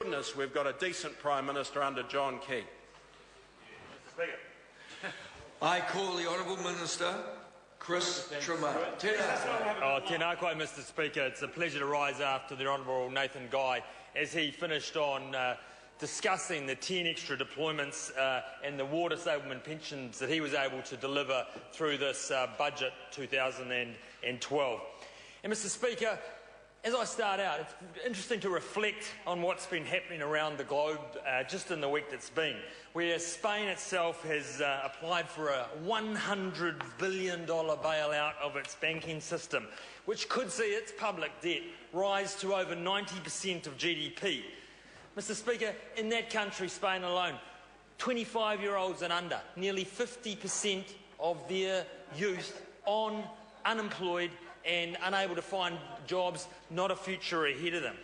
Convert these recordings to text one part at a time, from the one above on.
goodness we've got a decent Prime Minister under John Key. Mr. Speaker. I call the Honourable Minister Chris Tremaine. Tēnā koe, Mr. Speaker. It's a pleasure to rise after the Honourable Nathan Guy as he finished on discussing the 10 extra deployments and the war disablement pensions that he was able to deliver through this budget 2012. And Mr. Speaker, as I start out, it's interesting to reflect on what's been happening around the globe just in the week that's been, where Spain itself has applied for a $100 billion bailout of its banking system, which could see its public debt rise to over 90% of GDP. Mr. Speaker, in that country, Spain alone, 25-year-olds and under, nearly 50% of their youth unemployed and unable to find jobs, not a future ahead of them.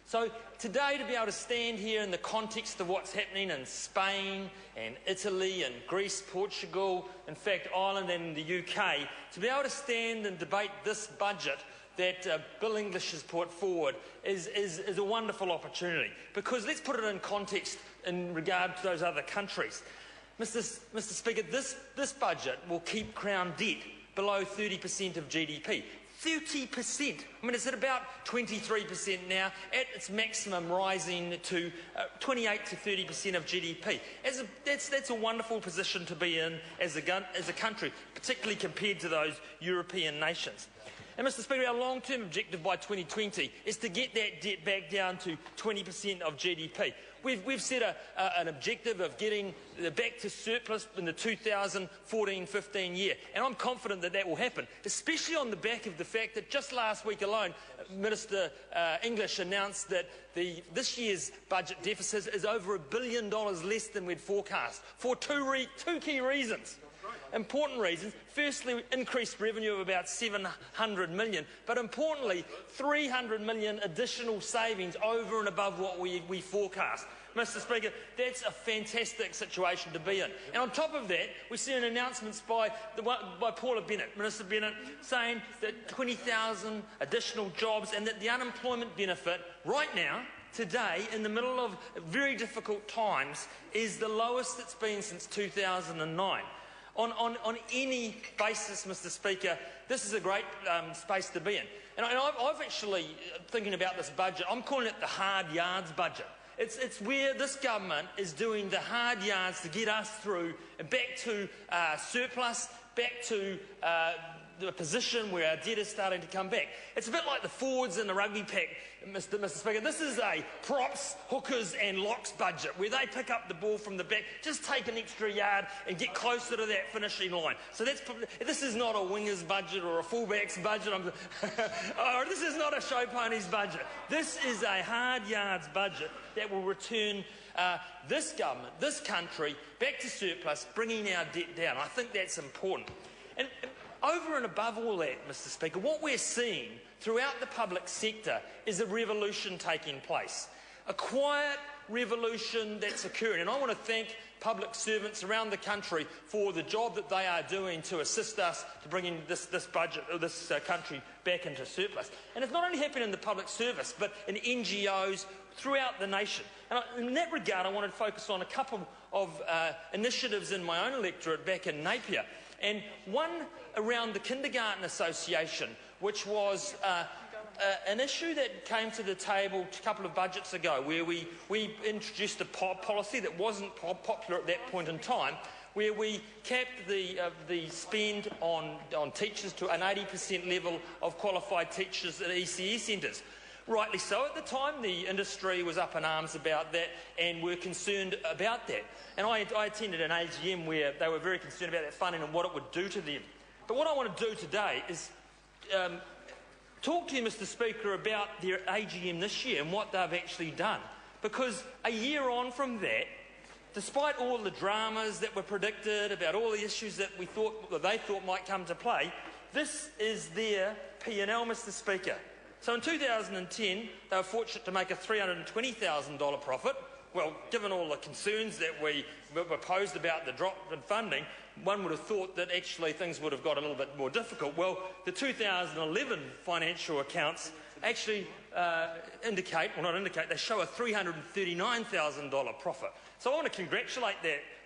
So today, to be able to stand here in the context of what's happening in Spain and Italy and Greece, Portugal, in fact Ireland and the UK, to be able to stand and debate this budget that Bill English has put forward is a wonderful opportunity. Because let's put it in context in regard to those other countries. Mr. Speaker, this budget will keep Crown debt below 30% of GDP. 30%. I mean, it's at about 23% now, at its maximum rising to 28 to 30% of GDP. That's a wonderful position to be in as a country, particularly compared to those European nations. And Mr. Speaker, our long-term objective by 2020 is to get that debt back down to 20% of GDP. We've set an objective of getting back to surplus in the 2014-15 year, and I'm confident that that will happen, especially on the back of the fact that just last week alone, Minister English announced that this year's budget deficit is over $1 billion less than we'd forecast, for two key reasons. Important reasons. Firstly, increased revenue of about $700 million, but importantly, $300 million additional savings over and above what we forecast. Mr. Speaker, that's a fantastic situation to be in. And on top of that, we see an announcement by Paula Bennett, Minister Bennett, saying that 20,000 additional jobs and that the unemployment benefit right now, today, in the middle of very difficult times, is the lowest it's been since 2009. On any basis, Mr. Speaker, this is a great space to be in. And I've actually, thinking about this budget, I'm calling it the hard yards budget. It's where this government is doing the hard yards to get us through and back to surplus, back to the position where our debt is starting to come back. It's a bit like the forwards in the rugby pack, Mr. Speaker. This is a props, hookers and locks budget where they pick up the ball from the back, just take an extra yard and get closer to that finishing line. So this is not a wingers budget or a fullbacks budget. This is not a show ponies budget. This is a hard yards budget that will return this government, this country, back to surplus, bringing our debt down. I think that's important. And over and above all that, Mr. Speaker, what we're seeing throughout the public sector is a revolution taking place. A quiet revolution that's occurring. And I want to thank public servants around the country for the job that they are doing to assist us to bringing this budget, or this country back into surplus. And it's not only happening in the public service, but in NGOs throughout the nation. And in that regard, I want to focus on a couple of initiatives in my own electorate back in Napier. And one around the Kindergarten Association, which was an issue that came to the table a couple of budgets ago, where we introduced a policy that wasn't popular at that point in time, where we capped the spend on teachers to an 80% level of qualified teachers at ECE centres. Rightly so. At the time, the industry was up in arms about that and were concerned about that. And I attended an AGM where they were very concerned about that funding and what it would do to them. But what I want to do today is talk to you, Mr. Speaker, about their AGM this year and what they've actually done. Because a year on from that, despite all the dramas that were predicted about all the issues that they thought might come to play, this is their P&L, Mr. Speaker. So in 2010, they were fortunate to make a $320,000 profit. Well, given all the concerns that were posed about the drop in funding, one would have thought that actually things would have got a little bit more difficult. Well, the 2011 financial accounts actually they show a $339,000 profit. So I want to congratulate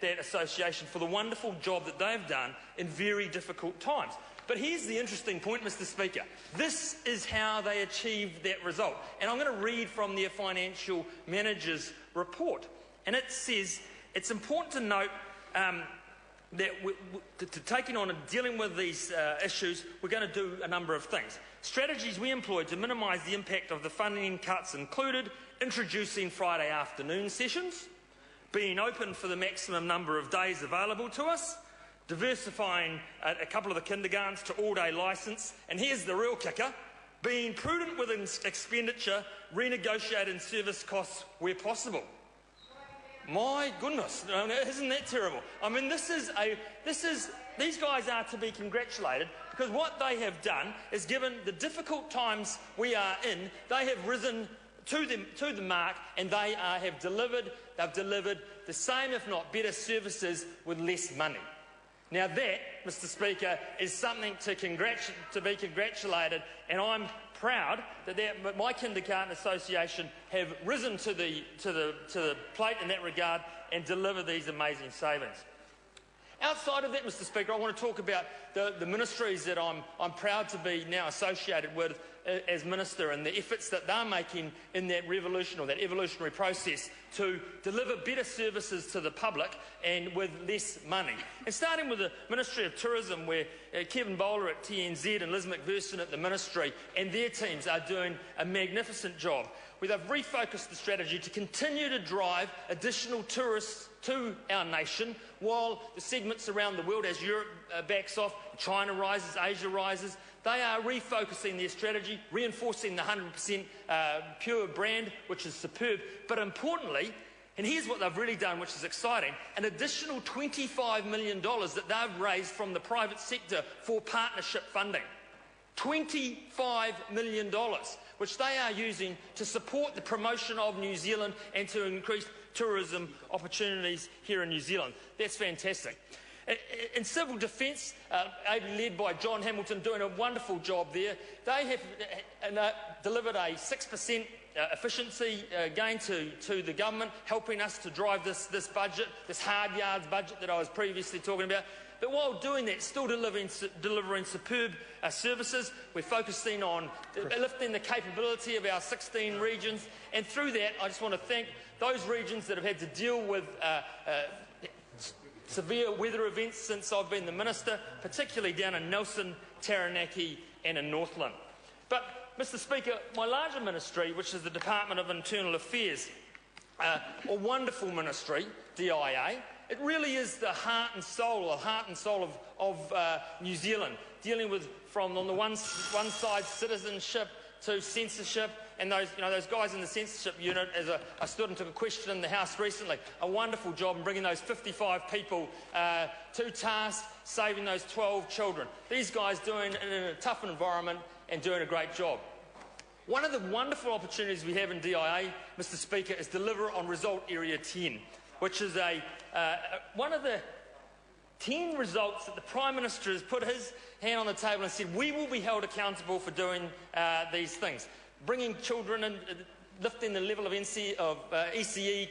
that association for the wonderful job that they've done in very difficult times. But here's the interesting point, Mr. Speaker. This is how they achieved that result. And I'm going to read from their financial manager's report. And it says, it's important to note that to taking on and dealing with these issues, we're going to do a number of things. Strategies we employed to minimise the impact of the funding cuts included introducing Friday afternoon sessions, being open for the maximum number of days available to us, diversifying a couple of the kindergartens to all-day licence, and here's the real kicker, being prudent with expenditure, renegotiating service costs where possible. My goodness, isn't that terrible? I mean, these guys are to be congratulated because what they have done is, given the difficult times we are in, they have risen to the mark, and they've delivered the same, if not better, services with less money. Now that, Mr. Speaker, is something to be congratulated, and I'm proud that my kindergarten association have risen to the plate in that regard and deliver these amazing savings. Outside of that, Mr. Speaker, I want to talk about the ministries that I'm proud to be now associated with as Minister, and the efforts that they're making in that revolution or that evolutionary process to deliver better services to the public and with less money. And starting with the Ministry of Tourism, where Kevin Bowler at TNZ and Liz McPherson at the Ministry and their teams are doing a magnificent job, where they've refocused the strategy to continue to drive additional tourists to our nation while the segments around the world, as Europe backs off, China rises, Asia rises, they are refocusing their strategy, reinforcing the 100% pure brand, which is superb. But importantly, and here's what they've really done, which is exciting, an additional $25 million that they've raised from the private sector for partnership funding. $25 million, which they are using to support the promotion of New Zealand and to increase tourism opportunities here in New Zealand. That's fantastic. In civil defence, led by John Hamilton, doing a wonderful job there. They have delivered a 6% efficiency gain to the government, helping us to drive this budget, this hard yards budget that I was previously talking about. But while doing that, still delivering superb services. We're focusing on lifting the capability of our 16 regions. And through that, I just want to thank those regions that have had to deal with severe weather events since I've been the Minister, particularly down in Nelson, Taranaki and in Northland. But, Mr. Speaker, my larger ministry, which is the Department of Internal Affairs, a wonderful ministry, DIA, it really is the heart and soul of New Zealand, dealing with, from on the one side, citizenship to censorship, and those guys in the censorship unit, as I stood and took a question in the House recently, a wonderful job in bringing those 55 people to task, saving those 12 children. These guys doing it in a tough environment and doing a great job. One of the wonderful opportunities we have in DIA, Mr. Speaker, is deliver on Result Area 10, which is one of the 10 results that the Prime Minister has put his hand on the table and said, we will be held accountable for doing these things. Bringing children and lifting the level of ECE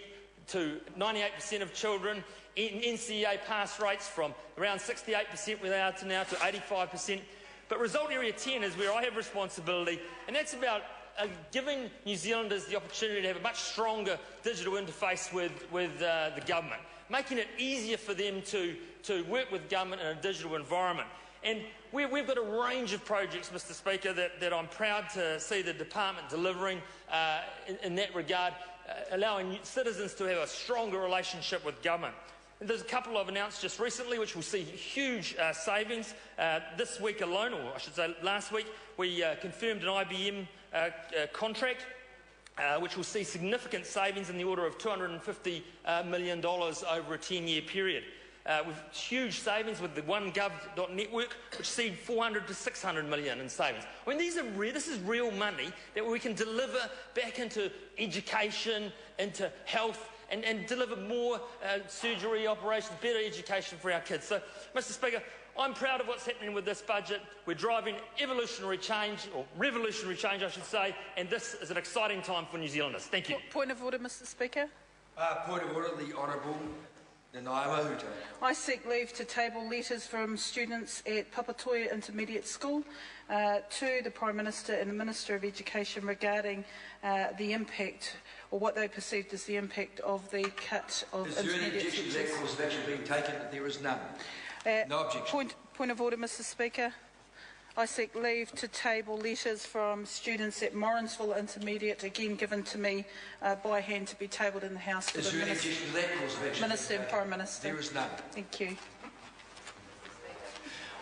to 98% of children, NCEA pass rates from around 68% where they are to now to 85%. But Result Area 10 is where I have responsibility, and that's about giving New Zealanders the opportunity to have a much stronger digital interface with the government, making it easier for them to work with government in a digital environment. And we've got a range of projects, Mr. Speaker, that I'm proud to see the department delivering in that regard, allowing citizens to have a stronger relationship with government. And there's a couple I've announced just recently which will see huge savings. This week alone, or I should say last week, we confirmed an IBM contract which will see significant savings in the order of $250 million over a 10-year period. With huge savings with the OneGov.network, which see 400 to 600 million in savings. I mean, this is real money that we can deliver back into education, into health, and deliver more surgery operations, better education for our kids. So, Mr. Speaker, I'm proud of what's happening with this budget. We're driving evolutionary change, or revolutionary change, I should say, and this is an exciting time for New Zealanders. Thank you. Point of order, Mr Speaker. Point of order, the Honourable Nanaia Mahuta. I seek leave to table letters from students at Papatoia Intermediate School to the Prime Minister and the Minister of Education regarding the impact, or what they perceived as the impact of the cut of intermediate teachers. Is there any objection to that course of action being taken? There is none. No objection. Point of order, Mr Speaker. I seek leave to table letters from students at Morrinsville Intermediate, again given to me by hand, to be tabled in the House. Is there any objection to that course of action? Minister and Prime Minister. There is none. Thank you.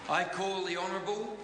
I call the Honourable